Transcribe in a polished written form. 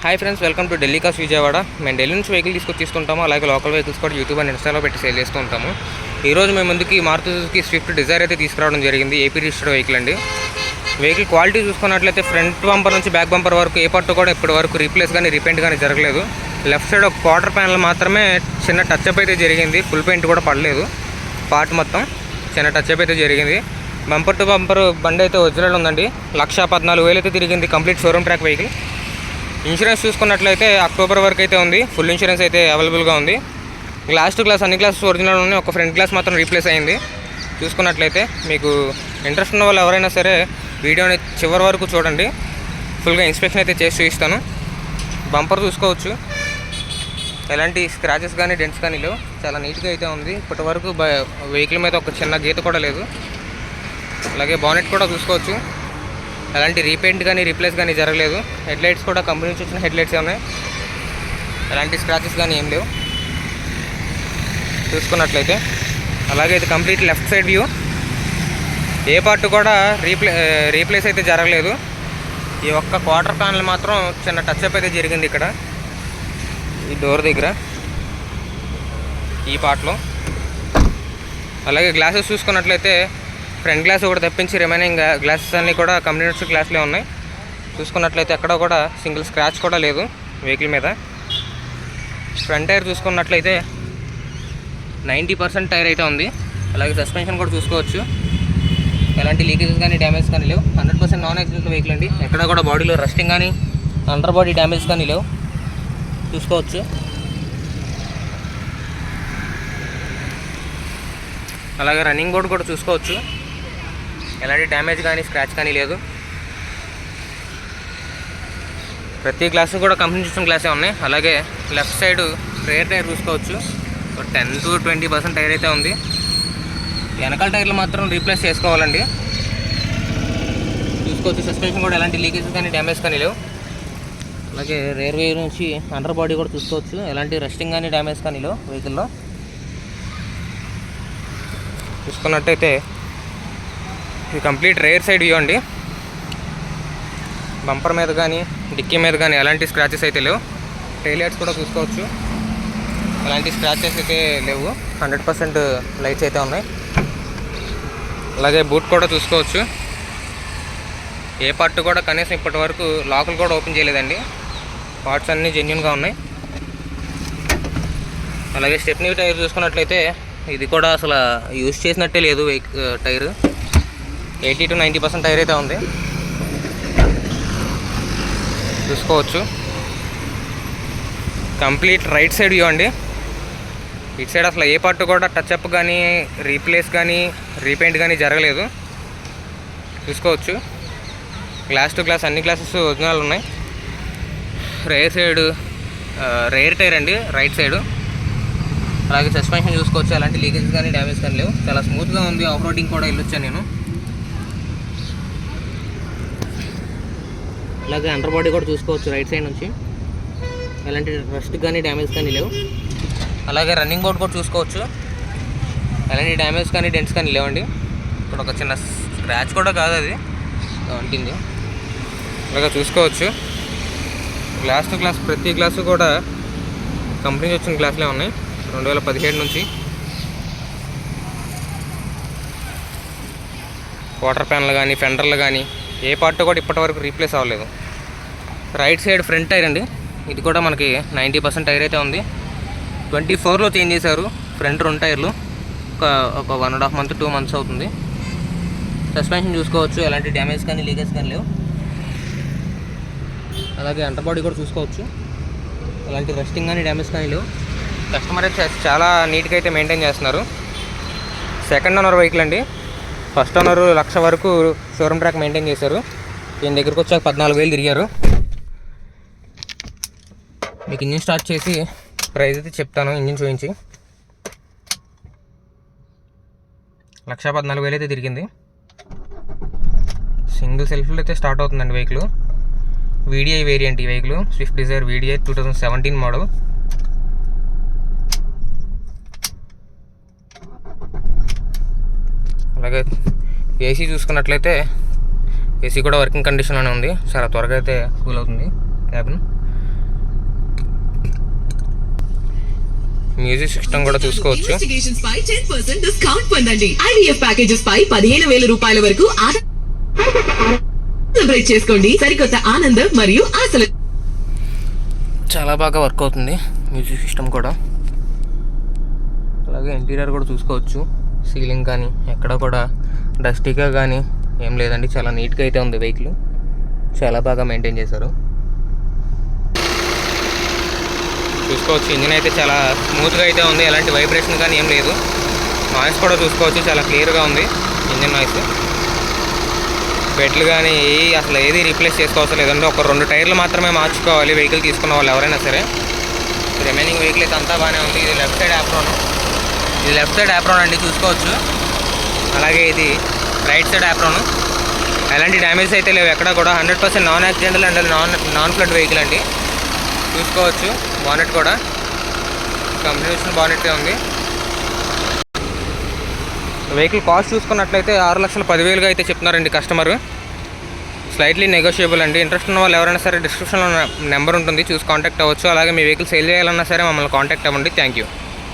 Hi friends, welcome to Delhi cars Vijayawada. మేము ఢిల్లీ నుంచి vehicle తీసుకొచ్చిస్తుంటాము. అలాగే లోకల్ వెహికల్స్ కూడా యూట్యూబ్ అండ్ ఇన్స్టాలో పెట్టి సేల్ చేస్తూ ఉంటాము. ఈరోజు మేము ముందుకి మారుతి సుజుకి స్విఫ్ట్ డిజైర్ అయితే తీసుకురావడం జరిగింది. ఏపీ రిజిస్టర్డ్ వెహికల్ అండి. వెహికల్ క్వాలిటీ చూసుకున్నట్లయితే ఫ్రంట్ బంపర్ నుంచి బ్యాక్ బంపర్ వరకు ఏ పార్ట్ కూడా ఇప్పటి వరకు రీప్లేస్ కానీ రీపెయింట్ కానీ జరగలేదు. లెఫ్ట్ సైడ్ ఒక క్వార్టర్ ప్యానల్ మాత్రమే చిన్న టచ్అప్ అయితే జరిగింది. ఫుల్ పెయింట్ కూడా పడలేదు. పార్ట్ మొత్తం చిన్న టచ్అప్ అయితే జరిగింది. బంపర్ టు బంపర్ బండి అయితే ఒరిజినల్ ఉందండి. 1,14,000 అయితే తిరిగింది. Complete showroom track vehicle. Insurance చూసుకున్నట్లయితే అక్టోబర్ వరకు అయితే ఉంది. ఫుల్ ఇన్సూరెన్స్ అయితే అవైలబుల్గా ఉంది. గ్లాస్ టు గ్లాస్ అన్ని గ్లాసెస్ ఒరిజినల్ ఉన్నాయి. ఒక ఫ్రంట్ గ్లాస్ మాత్రం రీప్లేస్ అయింది. చూసుకున్నట్లయితే మీకు ఇంట్రెస్ట్ ఉన్న వాళ్ళు ఎవరైనా సరే వీడియోని చివరి వరకు చూడండి. ఫుల్గా ఇన్స్పెక్షన్ అయితే చేసి చూపిస్తాను. బంపర్ చూసుకోవచ్చు, ఎలాంటి స్క్రాచెస్ కానీ డెంట్స్ కానీ లేవు. చాలా నీట్గా అయితే ఉంది. ఇప్పటి వరకు వెహికల్ మీద ఒక చిన్న గీత కూడా లేదు. అలాగే బానెట్ కూడా చూసుకోవచ్చు, ఎలాంటి రీపెయింట్ కానీ రీప్లేస్ కానీ జరగలేదు. హెడ్లైట్స్ కూడా కంపెనీ నుంచి వచ్చిన హెడ్లైట్స్ ఉన్నాయి. ఎలాంటి స్క్రాచెస్ కానీ ఏం లేవు చూసుకున్నట్లయితే. అలాగే ఇది కంప్లీట్ లెఫ్ట్ సైడ్ వ్యూ. ఏ పార్ట్ కూడా రీప్లేస్ అయితే జరగలేదు. ఈ ఒక్క క్వార్టర్ ప్యానల్ మాత్రం చిన్న టచ్అప్ అయితే జరిగింది ఇక్కడ ఈ డోర్ దగ్గర, ఈ పార్ట్లో. అలాగే గ్లాసెస్ చూసుకున్నట్లయితే ఫ్రంట్ గ్లాస్ ఒకటి తప్పించి రిమైనింగ్ గ్లాసెస్ అన్నీ కూడా కంపెనీ నుంచి గ్లాస్లే ఉన్నాయి. చూసుకున్నట్లయితే ఎక్కడ కూడా సింగిల్ స్క్రాచ్ కూడా లేదు వెహికల్ మీద. ఫ్రంట్ టైర్ చూసుకున్నట్లయితే 90% టైర్ అయితే ఉంది. అలాగే సస్పెన్షన్ కూడా చూసుకోవచ్చు, ఎలాంటి లీకేజెస్ కానీ డ్యామేజ్ కానీ లేవు. 100% నాన్ యాక్సిడెంట్ వెహికల్ అండి. ఎక్కడ కూడా బాడీలో రస్టింగ్ కానీ అండర్ బాడీ డ్యామేజ్ కానీ లేవు చూసుకోవచ్చు. అలాగే రన్నింగ్ బోర్డు కూడా చూసుకోవచ్చు, ఎలాంటి డ్యామేజ్ కానీ స్క్రాచ్ కానీ లేదు. ప్రతి గ్లాసు కూడా కంపెనీ ఇచ్చిన గ్లాసే ఉన్నాయి. అలాగే లెఫ్ట్ సైడ్ రేర్ టైర్ చూసుకోవచ్చు, 10 to 20% టైర్ అయితే ఉంది. వెనకాల టైర్లు మాత్రం రీప్లేస్ చేసుకోవాలండి చూసుకోవచ్చు. సస్పెన్షన్ కూడా ఎలాంటి లీకేజెస్ కానీ డ్యామేజ్ కానీ లేవు. అలాగే రేర్ వే నుంచి అండర్ బాడీ కూడా చూసుకోవచ్చు, ఎలాంటి రస్టింగ్ కానీ డ్యామేజ్ కానీ లేవు వెహికల్లో. చూసుకున్నట్టయితే ఇది కంప్లీట్ రేర్ సైడ్ వ్యూ అండి. బంపర్ మీద కానీ డిక్కీ మీద కానీ ఎలాంటి స్క్రాచెస్ అయితే లేవు. టైల్ లైట్స్ కూడా చూసుకోవచ్చు, ఎలాంటి స్క్రాచెస్ అయితే లేవు. 100% లైట్స్ అయితే ఉన్నాయి. అలాగే బూట్ కూడా చూసుకోవచ్చు, ఏ పార్ట్ కూడా కనీసం ఇప్పటి వరకు లాకులు కూడా ఓపెన్ చేయలేదండి. పార్ట్స్ అన్నీ జెన్యూన్గా ఉన్నాయి. అలాగే స్టెప్నీ టైర్ చూసుకున్నట్లయితే ఇది కూడా అసలు యూజ్ చేసినట్టే లేదు టైర్. 80 to 90% టైర్ అయితే ఉంది చూసుకోవచ్చు. కంప్లీట్ రైట్ సైడ్ వ్యూ అండి. ఇటు సైడ్ అసలు ఏ పార్ట్ కూడా టచ్అప్ కానీ రీప్లేస్ కానీ రీపెయింట్ కానీ జరగలేదు చూసుకోవచ్చు. గ్లాస్ టు గ్లాస్ అన్ని గ్లాసెస్ ఒరిజినల్ ఉన్నాయి. రేర్ సైడ్ రేర్ టైర్ అండి, రైట్ సైడ్. అలాగే సస్పెన్షన్ చూసుకోవచ్చు, ఎలాంటి లీకేజ్ కానీ డ్యామేజ్ కానీ లేవు. చాలా స్మూత్గా ఉంది. ఆఫ్ రోడింగ్ కూడా వెళ్ళొచ్చాను నేను. అలాగే అండర్ బాడీ కూడా చూసుకోవచ్చు రైట్ సైడ్ నుంచి, ఎలాంటి రస్ట్ కానీ డ్యామేజ్ కానీ లేవు. అలాగే రన్నింగ్ బోర్డ్ కూడా చూసుకోవచ్చు, ఎలాంటి డ్యామేజ్ కానీ డెంట్స్ కానీ లేవండి. ఇక్కడ ఒక చిన్న స్క్రాచ్ కూడా కాదు, అది అంటింది. అలాగే చూసుకోవచ్చు గ్లాస్ టు గ్లాస్ ప్రతి గ్లాసు కూడా కంపెనీ వచ్చిన గ్లాసులే ఉన్నాయి 2017 నుంచి. వాటర్ ప్యానల్ కానీ ఫెండర్లు కానీ ఏ పార్ట్ కూడా ఇప్పటి వరకు రీప్లేస్ అవ్వలేదు. రైట్ సైడ్ ఫ్రంట్ టైర్ అండి. ఇది కూడా మనకి 90% టైర్ అయితే ఉంది. 24లో చేంజ్ చేశారు ఫ్రంట్ 2 టైర్లు. ఒక 1.5 month 2 months అవుతుంది. సస్పెన్షన్ చూసుకోవచ్చు, ఎలాంటి డ్యామేజ్ కానీ లీకేజ్ కానీ లేవు. అలాగే అండర్ బాడీ కూడా చూసుకోవచ్చు, ఎలాంటి రస్టింగ్ కానీ డ్యామేజ్ కానీ లేవు. కస్టమర్ అయితే చాలా నీట్గా అయితే మెయింటైన్ చేస్తున్నారు. సెకండ్ ఓనర్ వెహికల్ అండి. ఫస్ట్ ఓనర్ 1,00,000 వరకు షోరూమ్ ట్రాక్ మెయింటైన్ చేశారు. దీని దగ్గరకు వచ్చాక 14,000 తిరిగారు. మీకు ఇంజిన్ స్టార్ట్ చేసి ప్రైస్ అయితే చెప్తాను. ఇంజిన్ చూపించి 1,14,000 అయితే తిరిగింది. సింగిల్ సెల్ఫ్లో అయితే స్టార్ట్ అవుతుందండి వెహికల్. వీడిఐ వేరియంట్ ఈ vehicle, Swift Dzire VDI 2017 model. అలాగే ఏసీ చూసుకున్నట్లయితే ఏసీ కూడా వర్కింగ్ కండిషన్లోనే ఉంది. చాలా త్వరగా అయితే కూల్ అవుతుంది క్యాబిన్. మ్యూజిక్ సిస్టమ్ కూడా చూసుకోవచ్చు. ఇన్వెస్టిగేషన్స్ పై 10% డిస్కౌంట్ పొందండి. IVF ప్యాకేజెస్ పై 15,000 రూపాయల వరకు సెలబ్రేట్ చేసుకోండి సరికొత్త ఆనందం మరియు ఆశలు. చాలా బాగా వర్క్ అవుతుంది మ్యూజిక్ సిస్టమ్ కూడా. అలాగే ఇంటీరియర్ కూడా చూసుకోవచ్చు. సీలింగ్ కానీ ఎక్కడ కూడా డస్టీగా కానీ ఏం లేదండి, చాలా నీట్గా అయితే ఉంది వెహికల్. చాలా బాగా మెయింటైన్ చేశారు. చూసుకోవచ్చు ఇంజిన్ అయితే చాలా స్మూత్గా అయితే ఉంది, ఎలాంటి వైబ్రేషన్ కానీ ఏం లేదు. నాయిస్ కూడా చూసుకోవచ్చు, చాలా క్లియర్గా ఉంది ఇంజిన్ నాయిస్. బెడ్లు కానీ అసలు ఏది రీప్లేస్ చేసుకోవాల్సిన లేదంటే ఒక 2 టైర్లు మాత్రమే మార్చుకోవాలి వెహికల్ తీసుకున్న వాళ్ళు ఎవరైనా సరే. రిమైనింగ్ వెహికల్ అయితే అంతా బాగానే ఉంది. ఇది లెఫ్ట్ సైడ్ యాప్రోన్ అండి చూసుకోవచ్చు. అలాగే ఇది రైట్ సైడ్ యాప్రోన్. ఎలాంటి డ్యామేజ్ అయితే లేవు ఎక్కడ కూడా. 100% non accidental and non flood vehicle అండి. చూసుకోవచ్చు బానెట్ కూడా కంప్లీషన్ బానెట్టే ఉంది. వెహికల్ కాస్ట్ చూసుకున్నట్లయితే 6,10,000గా అయితే చెప్తున్నారండి కస్టమర్. స్లైట్లీ నెగోషియబుల్ అండి. ఇంట్రెస్ట్ ఉన్న వాళ్ళు ఎవరైనా సరే డిస్క్రిప్షన్లో నెంబర్ ఉంటుంది, చూసి కాంటాక్ట్ అవ్వచ్చు. అలాగే మీ వెహికల్ సేల్ చేయాలన్నా సరే మమ్మల్ని కాంటాక్ట్ అవ్వండి. Thank you.